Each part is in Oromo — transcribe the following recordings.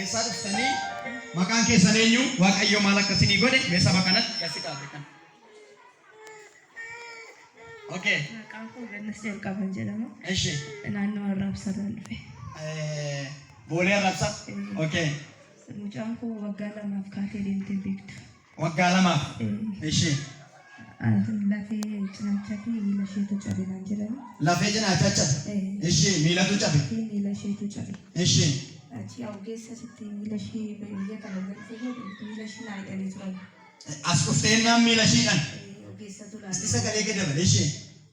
eessaa dhuftanii maqaan keessan eenyu? Waaqayyo maal akkasinii godhe? Mee saba kanatti gasii qabe kan. Okay. Maqaan koo Gannas Jalqaban jedhama. Eshi. Naannoo Arraabsaarraan dhufe. Boolee Arraabsaa? Okay. Mucaan koo waggaa 2 kaatee deemtee beektu. Waggaa 2? Eshi. Lafee cinaachaa fi miila isheetu cabe naan jedhani. Lafee cinaachaa cabe? Eshi. Miilatu cabe? Miila isheetu cabe. Eshi. Achi ogeessa sitti miila ishee biyya kana galfee miila ishee naa hidhanii turan. As dhufteenyaan miila isheedhaan? Ogeessatu laala. Isti sagalee gad dabale ishee?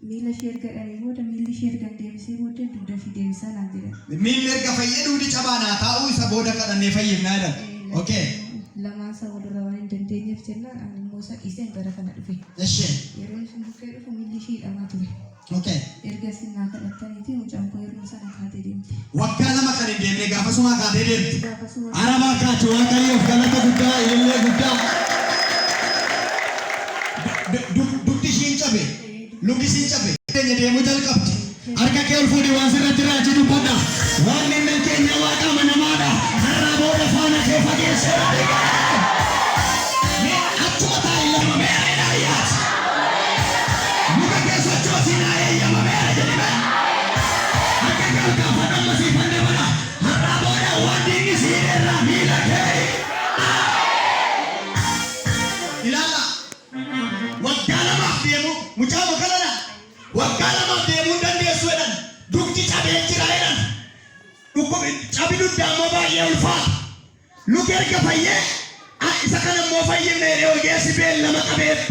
Miila ishee erga dhanii booda miilli ishee erga deebisee booda dugda fi deebisaa naan jedhan. Miilli erga fayyaduu cabaa naa taa'uu isa booda kadhannee fayyifnaa jedhan. Okay. Lamaan isaa walirra waan hin dandeenyeef jennaan ani immoo isa dhiiseen gara kana dhufe. Eshi. Yeroo isin bukkee dhufu miilli ishee hidhamaa ture. Okay. Erga isin naa kadhattaniiti mucaan koo yeroo sana kaatee deemte. Waggaa 2 kan hin deemne gaafasuma kaatee deemte. Arabaa kaatu waaqayyoof galata guddaa ilillee guddaa. Dugdi ishiin cabe. Luki isiin cabe. Keenya deemuu jalqabde. Harka kee ol fuudhii waan sirratti raajii dubbadha. Waan inni keenya waaqa amanamaadha. Har'aa booda faana kee fageessee achuma taa'e lama meera hidhaayyaati. Muka kee sochoosii naa eeyyama meera jedhime. Harka kee ol gaafadha ammasii fannee mana. Har'aa booda waan diinni siireerraa miila kee. Ilaala. Waggaa 2 deemu mucaa makalana. Waggaa 2 deemuu dandeessu jedhan. Dugdi cabee jira jedhan. Dhukkubni cabi dugdaa immoo baay'ee ulfaata. Luki erga fayyee isa kana immoo fayyifne ogeessi beellama qabeef.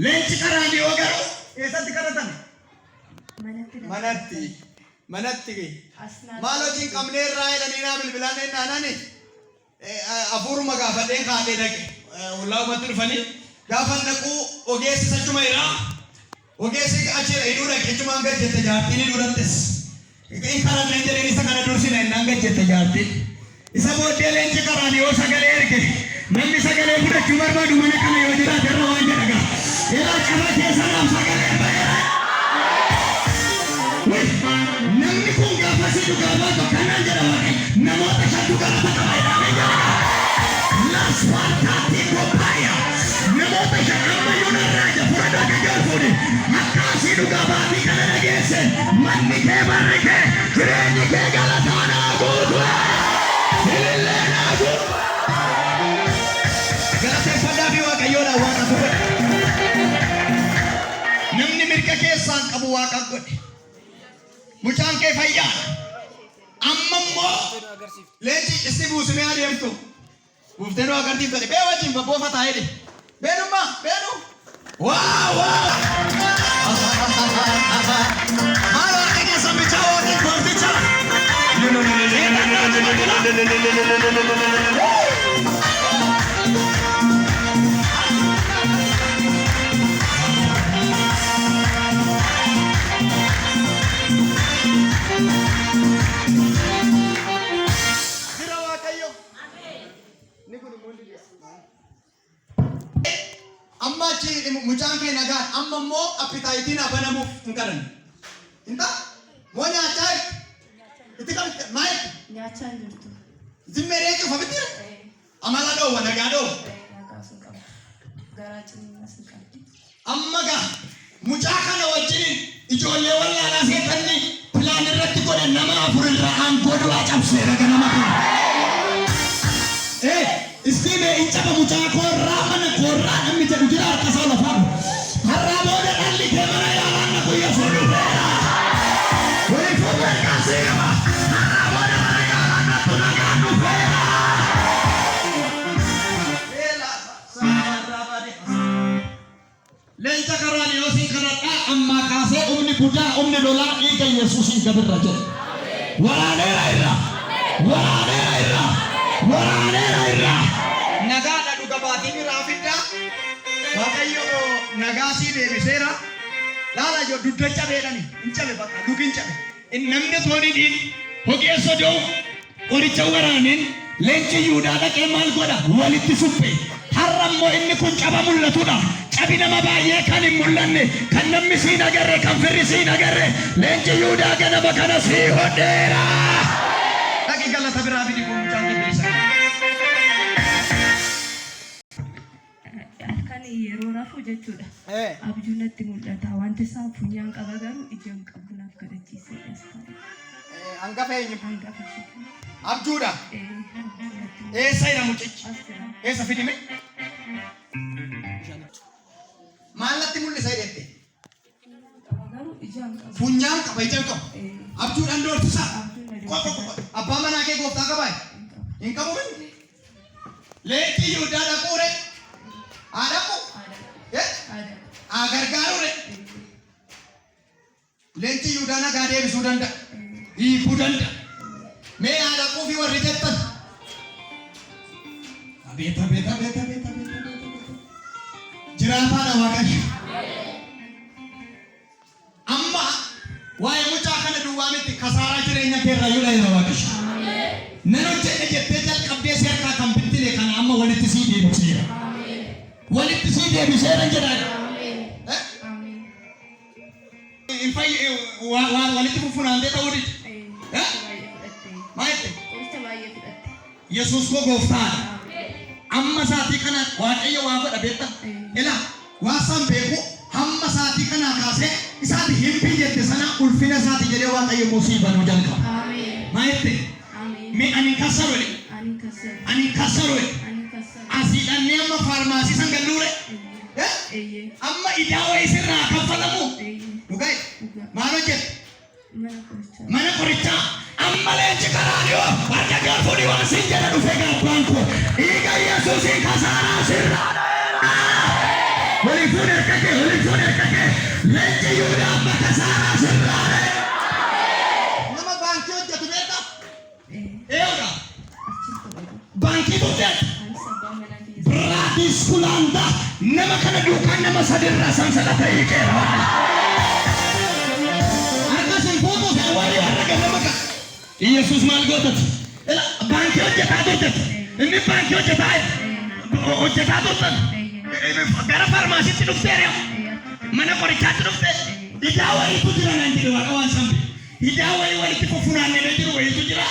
Leenci qaraan yoo garuu eessatti kadhatame? Manatti. Maal hojii hin qabne irraa jedhanii naa bilbilaan eennaanani hafuuruma gaafadheen kaatee dhaqe. Wallaahumatti dhufanii gaafa naquu ogeessi sachuma irraa ogeessi achira hidhuu dhaqe jechumaan gad jette jaartiin hidhuu dantes. Inni karaa leenci jedheen isa kana dursina innaan gad jette jaartiin. Isa booddee leenci qaraan yoo sagalee erge namni sagalee fudhachuu barbaadu mana kana yoo jiraate irra waan jedhaga. Yeroo caba keessa naaf sagalee baheera. Namni kun gaafa si dhugaa baatu kanaan jedha waaqni namoota shantu galata qaba jedhamee jedhaga. Lasfaltaatti qophaa'e namoota shantamma yoo narraaja fudhadhaa gajaajilfuudhi akkaasii dhugaa baatii kana dhageesse manni kee barri kee jireenyi kee galataa naa guutu ilillee naa guutu. Galateeffadhaa fi waaqayyoodhaan waaqa godhe. Namni mirga keessaan qabu waaqa godhe. Mucaan kee fayyaa. Amma immoo leenci isti buusimee adeemtu. Buufteenoo agarsiifte bee wajjin babboofa taa'ee beenummaa beenu. Waaw! Maal waaqa keessa bichaa waaqni koorticha. Amma achi mucaan kee nagaan amma immoo appitaayitiin abanamuuf hin qaran. Inta moo nyaachaa itti qabite maal? Nyaachaa hin jirtu. Zimmeree cufa bitti amala dhoowwa nagaa dhoowwa. Nagaasuu qaba. Garaa ciniinas hin qabdi. Amma gaa mucaa kana wajjin ijoollee wallaalaa seetanni pilaan irratti godhan nama 4 irraa aangoo du'aa cabseera ganama kana. Istiime inchaba mucaa koorraa mana koorraa namni jedhu jira harka isaa lafaa. Har'aa booda dhalli kee mana yaalaan na guyya fuudhu beera. Wayii fuudhee kaasee gaba. Har'aa booda mana yaalaan na tuna gaanu beera. Leenca karaan yoo siin kadhadhaa ammaa kaasee humni guddaa humni lolaa dhiiga Yesuusiin gabirra jedhe. Waraaneera irraa. Waraaneera irraa. Waraaneera irraa. Nagaadha dhuga baatiin irraa fiddaa. Waaqayyo nagaasii deebiseera. Laala yoo dudda cabeedhani hin cabe bakka duki hin cabe. Namni tooni dhiin ogeessa doo qoricha waraaneen leenci Yihuudaa dhaqee maal godha walitti suphe. Har'a immoo inni kun caba mul'atudha. Cabi nama baay'ee kan hin mul'anne kan namni siin agarre kan firri siin agarre leenci Yihuudaa ganama kana sii hodheera. Dhaqi galata biraa fidi kun mucaan qindeessa. Kan yeroo rafu jechuudha. Abjuun natti mul'ata. Wanti isaa funyaan qaba garuu ijaan qabu naaf kadhachiisee asxaa. Hangafa eenyu? Hangafa. Abjuudha. Eessa ira mucichi? Eessa fidime? Maal natti mul'isa jedhette? Garuu ijaan qabu. Funyaan qaba ijaan qabu. Abjuudhaan doorsisaa. Abbaa manaa kee gooftaa qabaa? Hin qabu miti. Leenci Yihudaa dhaquure. Aadamu? Agargaaruure. Leenci Yihudaa nagaa deebisuu danda'a. Hiikuu danda'a. Mee aadamuu fi warri jettan. Beeta. Jiraataa Waaqayyo. Amma waa'ee mucaa kana duwwaa miti kasaaraa jireenya keerraa yoo dhahe Waaqayyo. Nan hojjedhe jettee jalqabdee seerraa kan bittile kana amma walitti sii deebiseera. Walitti sii deebiseera jedhaadha. Walitti fufunaantee ta'uu diti. Maayette? Yesuus koo gooftaadha. Amma saatii kana Waaqayyo waa godha beekta. Ilaa waa san beeku hamma saatii kana kaasee isaati himbii jette sana ulfina isaati jedhee Waaqayyo musii banuu jalqaba. Maayette? Mi ani kasarole. Ani kasarole. Asiidhannee amma faarmaasii san galluure. Amma idaa wayii sirraa kaffalamu. Dhugai maal hojjette? Mana qorichaa. Amma leenci karaaniyoo harka gaafuudhi waan siin jedha dhufe gaabbaan koo. Dhiiga Yesuusiin kasaaraa sirraa dheera. Waliin fuudhe erkake. Leenci Yihudaa amma kasaaraa sirraa dheera. Nama baankii hojjetu beekta? Eeyyudha. Baankii hojjetu. Raadiskulanda nama kana duukaan nama sadirraa sansalata hiikeera. Harkasin fuutuu sana warri harka nama ka. Yesuus maal godhate? Baankii hojjetaa turte. Inni baankii hojjetaa turtan. Gara faarmaasiitti dhufteera. Mana qorichaatti dhufte. Idaa wayiitu jira naan jedhe waaqa waan sambe. Idaa wayii walitti fufunaannee jiru wayiitu jira.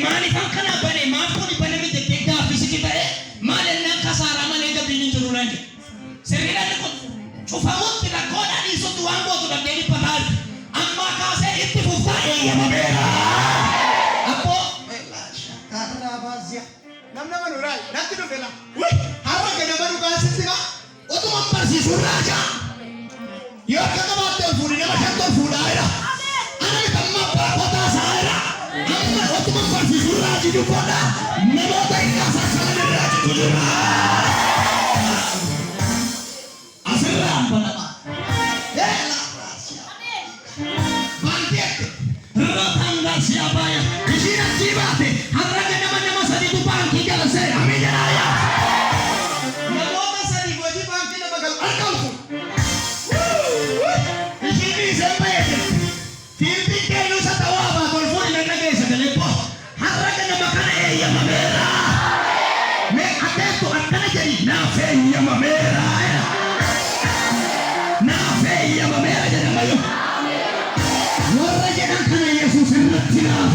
Maaliifan kana bane maaf kuni bane mi jettee gaaffisiti ta'e maal ennaan kasaaraa malee gabriin hin jiru naan jedhe. Sirriidhaan kun cufamutti rakkoodhaan dhiisutti waan gootu dhabdee dhibbataati. Amma kaasee itti fuftaa eeyyamameera. Abboo kaarraa baasiya. Namna manuuraa natti dhufe la. Har'a ganama dhugaasitti ma utuma barsiisuu raajaa. Yoo akka qabaatte ol fuudhi nama shan ol fuudhaa jira. Ana bitamma abbaa qotaa isaa jira. Amma utuma barsiisuu raajii dubbadha. Namoota hin kaasaasaan raajitu jira. Asirraa banama. Siapaya isina sibate harraga nama saditu bangki jala se ami jaraya namoota sadi goji bangki nama gal arkalku isini sembete tirti kenu satawaba tolfuri nana gesa telepo harraga nama kana eeyyamameera me atetu akkana jedhi naaf eeyyamameera jedhamayo warra jedhan kana Yesuus irratti naaf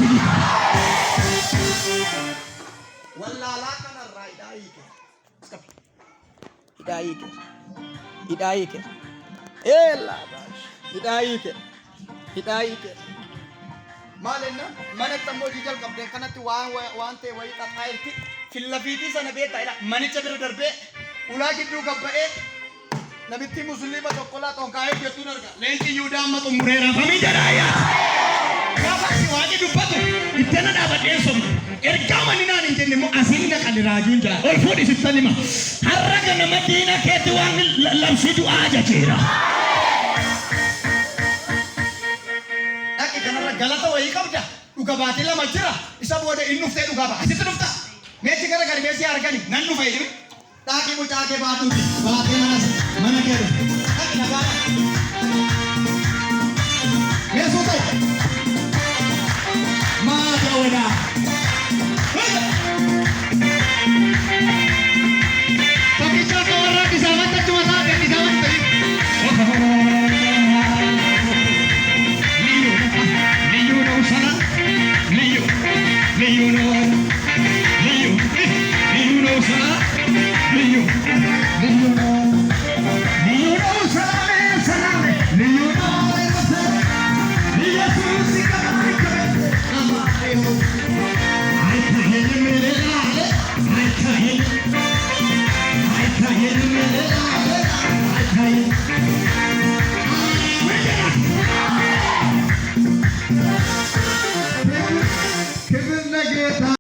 wallaalaa kanarraa hidhaa hiike maal enna manatti ammoo hojii jalqabdee kanatti waan ta'e wayii xaxaa'etti fillafiitii sana beektaa manicha bira darbee ulaa gidduu gabba'ee namitti musliima tokkolaa xonkaa'ee jettuun arga leenci Yihudaa amma xumureera famii jedhaayyaa gaafasi waaqni dubbatu ittana dhaabadhee somna ergaa maninaan hin jenne immoo asiin naqali raajuun jaa ol fuudhi sittan hima har'a ganama diina keetti waan labsii du'aa ajajeera. Dhaqi kanarra galata wayii qabda dhuga baatee lama jira isa booda inni dhuftee dhugaa ba'a asitti dhufta meechi gara garbeessi argani nan dhufa jedhimi. Taki mucaa kee baatuuti baatee mana kee dhufe dhaqi nagaadha. Yesuus ta'e maa ta'uudha. Tokkicha koo warra dhisaawwan tachuma isaa gadi dhisaawwan ta'e. Liyyuu sana liyyuu ልዩ ልዩ ነው ስራ ልዩ ልዩ ነው